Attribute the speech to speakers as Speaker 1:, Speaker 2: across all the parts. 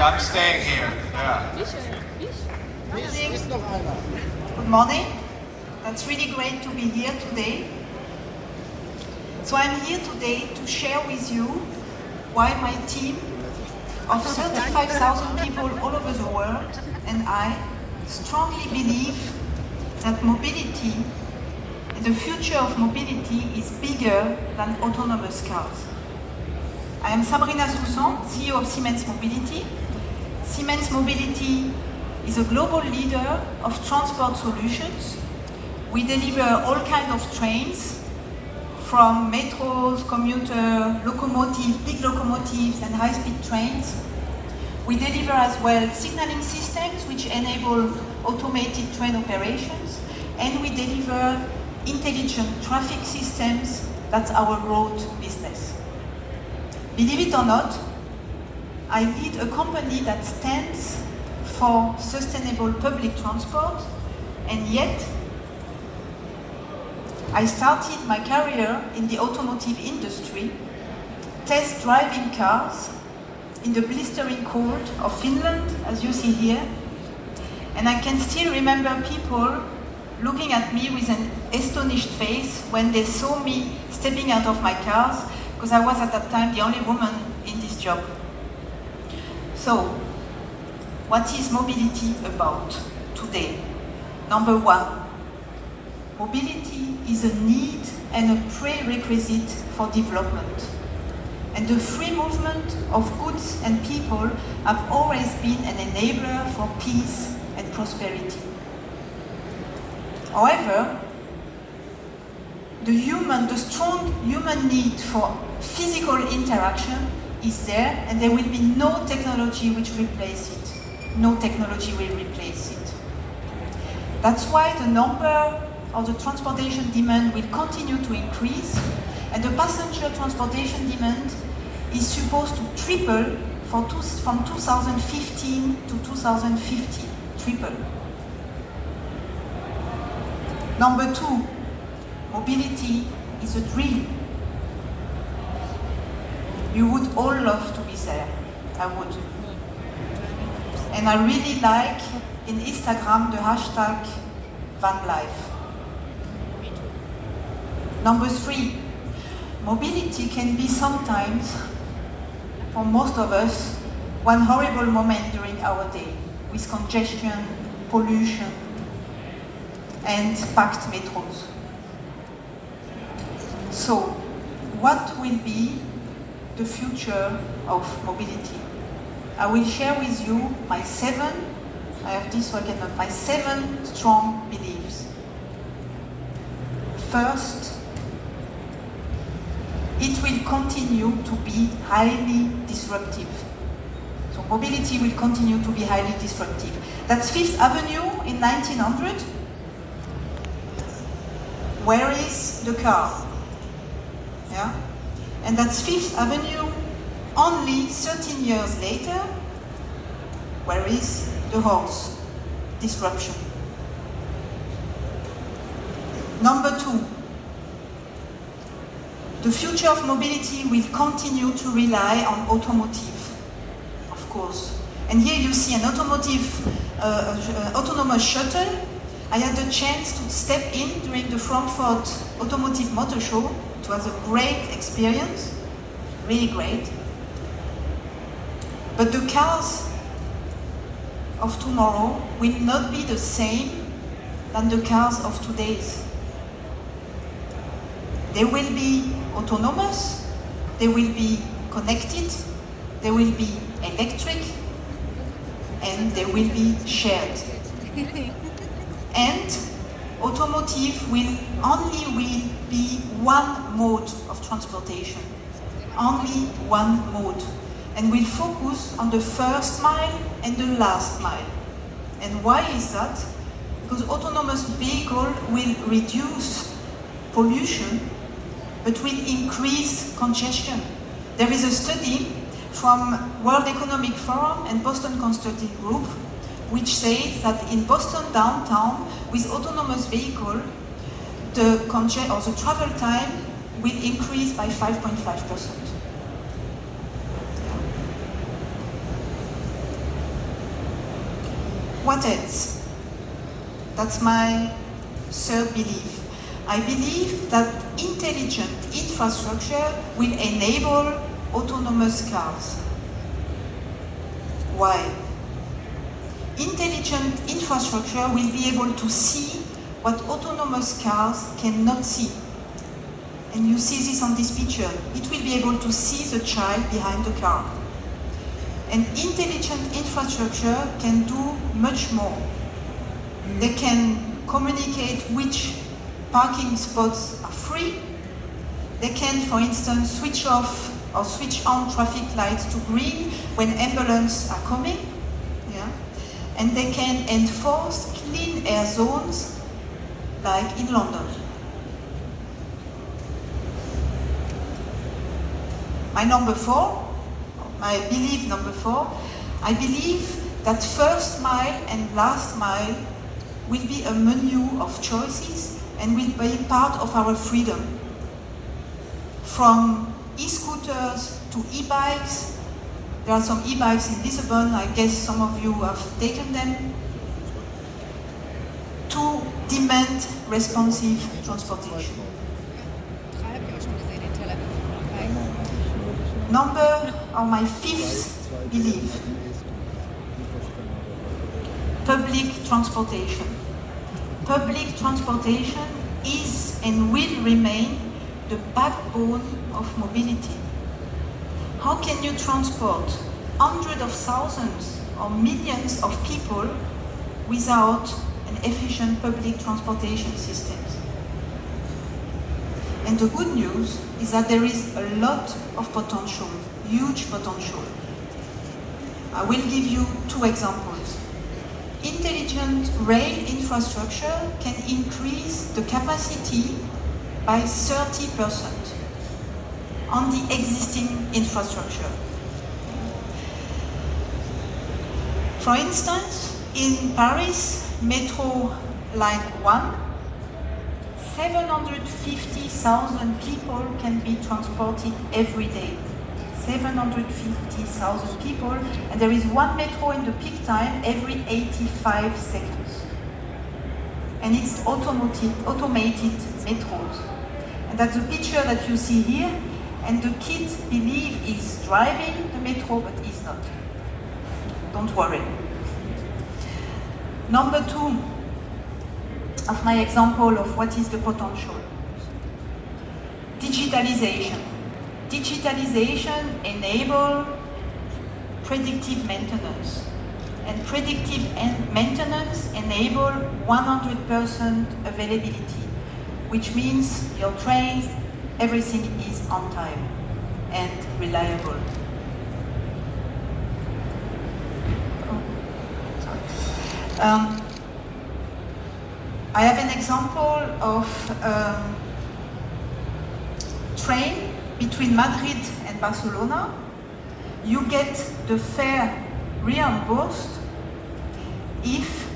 Speaker 1: I'm staying here. Yeah.
Speaker 2: Good morning. That's really great to be here today. So I'm here today to share with you why my team of 35,000 people all over the world and I strongly believe that mobility, the future of mobility is bigger than autonomous cars. I am Sabrina Soussan, CEO of Siemens Mobility. Siemens Mobility is a global leader of transport solutions. We deliver all kinds of trains, from metros, commuter, locomotives, big locomotives and high-speed trains. We deliver as well signaling systems which enable automated train operations, and we deliver intelligent traffic systems. That's our road business. Believe it or not, I lead a company that stands for sustainable public transport, and yet I started my career in the automotive industry, test driving cars in the blistering cold of Finland, as you see here. And I can still remember people looking at me with an astonished face when they saw me stepping out of my cars, because I was at that time the only woman in this job. So, what is mobility about today? Number one, mobility is a need and a prerequisite for development. And the free movement of goods and people have always been an enabler for peace and prosperity. However, the strong human need for physical interaction is there, and there will be no technology which replaces it. No technology will replace it. That's why the number of the transportation demand will continue to increase, and the passenger transportation demand is supposed to triple from 2015 to 2050. Triple. Number two, mobility is a dream. You would all love to be there. I would. And I really like in Instagram the hashtag #VanLife. Number three, mobility can be sometimes, for most of us, one horrible moment during our day, with congestion, pollution, and packed metros. So, what will be the future of mobility? I will share with you my seven strong beliefs. First, it will continue to be highly disruptive. So mobility will continue to be highly disruptive. That's Fifth Avenue in 1900. Where is the car? Yeah? And that's Fifth Avenue only 13 years later. Where is the horse? Disruption. Number two, the future of mobility will continue to rely on automotive, of course. And here you see an autonomous shuttle. I had the chance to step in during the Frankfurt Automotive Motor Show. It was a great experience, really great. But the cars of tomorrow will not be the same than the cars of today. They will be autonomous, they will be connected, they will be electric, and they will be shared. And automotive will only be one mode of transportation, only one mode, and will focus on the first mile and the last mile. And why is that? Because autonomous vehicle will reduce pollution, but will increase congestion. There is a study from World Economic Forum and Boston Consulting Group which says that in Boston downtown, with autonomous vehicle, the travel time will increase by 5.5%. What else? That's my third belief. I believe that intelligent infrastructure will enable autonomous cars. Why? Intelligent infrastructure will be able to see what autonomous cars cannot see. And you see this on this picture. It will be able to see the child behind the car. And intelligent infrastructure can do much more. They can communicate which parking spots are free. They can, for instance, switch off or switch on traffic lights to green when ambulances are coming. Yeah? And they can enforce clean air zones like in London. My belief number four, I believe that first mile and last mile will be a menu of choices and will be part of our freedom. From e-scooters to e-bikes, there are some e-bikes in Lisbon, I guess some of you have taken them, to demand responsive transportation. My fifth belief, public transportation. Public transportation is and will remain the backbone of mobility. How can you transport hundreds of thousands or millions of people without an efficient public transportation system? And the good news is that there is a lot of potential, huge potential. I will give you two examples. Intelligent rail infrastructure can increase the capacity by 30% on the existing infrastructure. For instance, in Paris, Metro Line 1, 750,000 people can be transported every day. 750,000 people, and there is one metro in the peak time every 85 seconds. And it's automated metros. And that's the picture that you see here, and the kid believes he's driving the metro, but he's not. Don't worry. Number two of my example of what is the potential. Digitalization. Digitalization enables predictive maintenance. And predictive maintenance enable 100% availability, which means your trains, everything is on time and reliable. I have an example of train between Madrid and Barcelona. You get the fare reimbursed if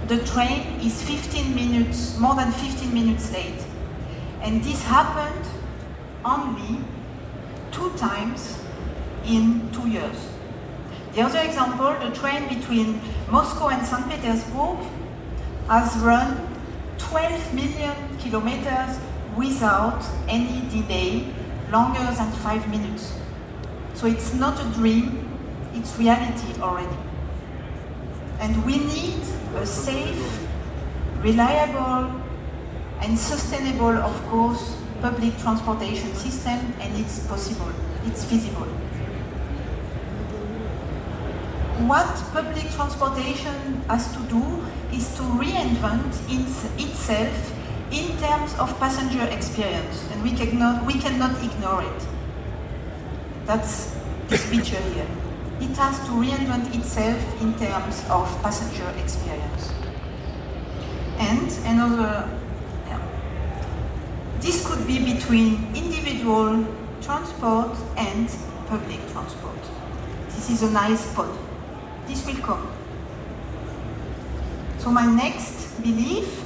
Speaker 2: the train is more than 15 minutes late. And this happened only 2 times in 2 years. The other example, the train between Moscow and St. Petersburg has run 12 million kilometers without any delay, longer than 5 minutes. So it's not a dream, it's reality already. And we need a safe, reliable, and sustainable, of course, public transportation system, and it's possible, it's feasible. What public transportation has to do is to reinvent itself in terms of passenger experience, and we cannot ignore it. That's this picture here. It has to reinvent itself in terms of passenger experience. And this could be between individual transport and public transport. This is a nice spot. This will come. So my next belief,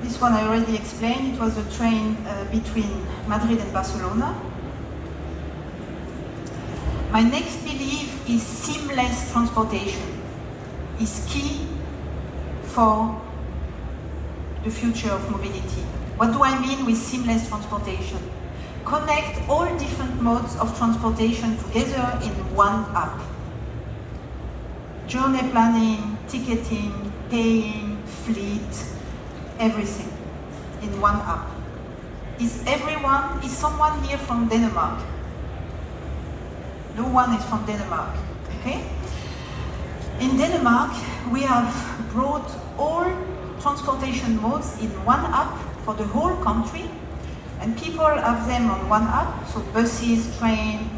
Speaker 2: this one I already explained, it was a train between Madrid and Barcelona. My next belief is seamless transportation is key for the future of mobility. What do I mean with seamless transportation? Connect all different modes of transportation together in one app. Journey planning, ticketing, paying, fleet, everything in one app. Is someone here from Denmark? No one is from Denmark, okay? In Denmark, we have brought all transportation modes in one app for the whole country, and people have them on one app, so buses, train,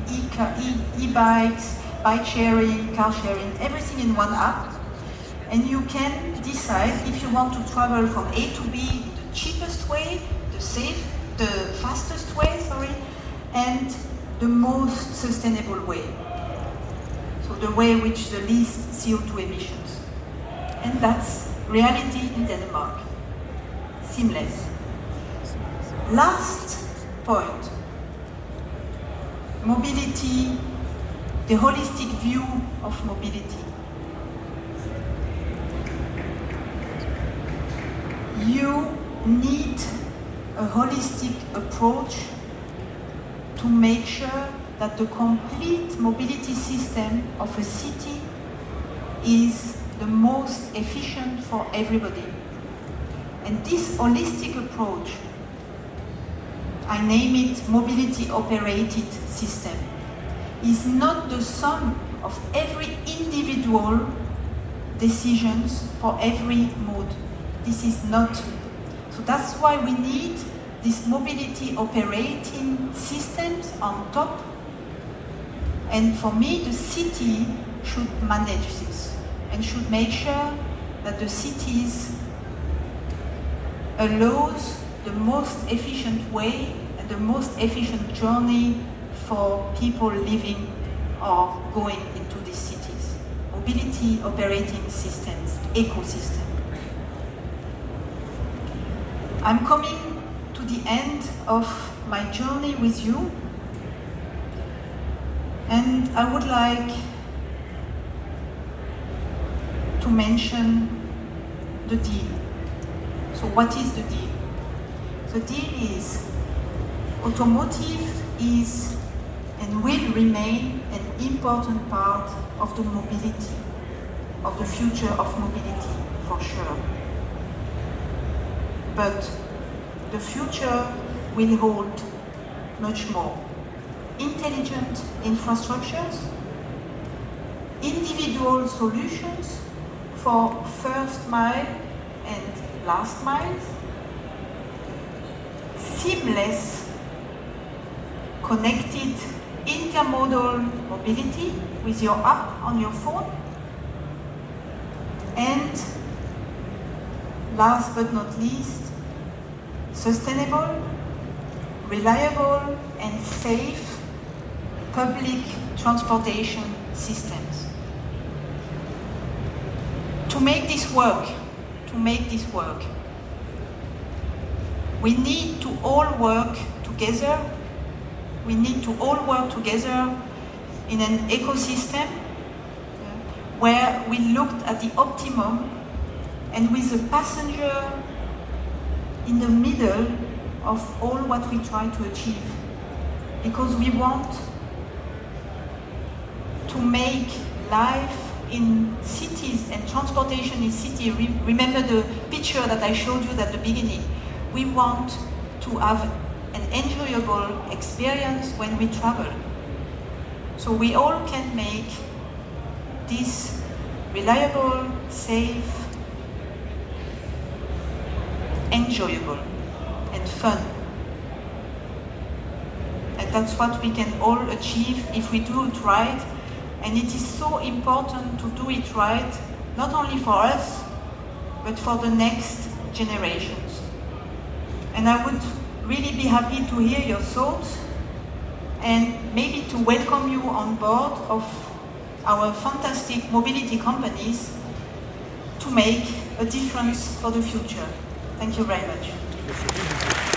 Speaker 2: e-bikes, bike sharing, car sharing, everything in one app. And you can decide if you want to travel from A to B the cheapest way, the fastest way, and the most sustainable way. So the way which the least CO2 emissions. And that's reality in Denmark. Seamless. Last point. Mobility, the holistic view of mobility. You need a holistic approach to make sure that the complete mobility system of a city is the most efficient for everybody. And this holistic approach, I name it mobility operated system, is not the sum of every individual decisions for every mode. This is not. So that's why we need these mobility operating systems on top. And for me, the city should manage this and should make sure that the cities allows the most efficient way and the most efficient journey for people living or going into these cities. Mobility operating systems, ecosystem. I'm coming to the end of my journey with you, and I would like to mention the deal. So what is the deal? The deal is automotive is and will remain an important part of the mobility, of the future of mobility, for sure. But the future will hold much more. Intelligent infrastructures, individual solutions for first mile and last miles, seamless, connected, intermodal mobility with your app on your phone, and last but not least, sustainable, reliable, and safe public transportation systems. To make this work, we need to all work together. We need to all work together in an ecosystem where we looked at the optimum and with the passenger in the middle of all what we try to achieve. Because we want to make life in cities and transportation in city. Remember the picture that I showed you at the beginning. We want to have an enjoyable experience when we travel. So we all can make this reliable, safe, enjoyable, and fun. And that's what we can all achieve if we do it right. And it is so important to do it right, not only for us, but for the next generations. And I would really be happy to hear your thoughts and maybe to welcome you on board of our fantastic mobility companies to make a difference for the future. Thank you very much.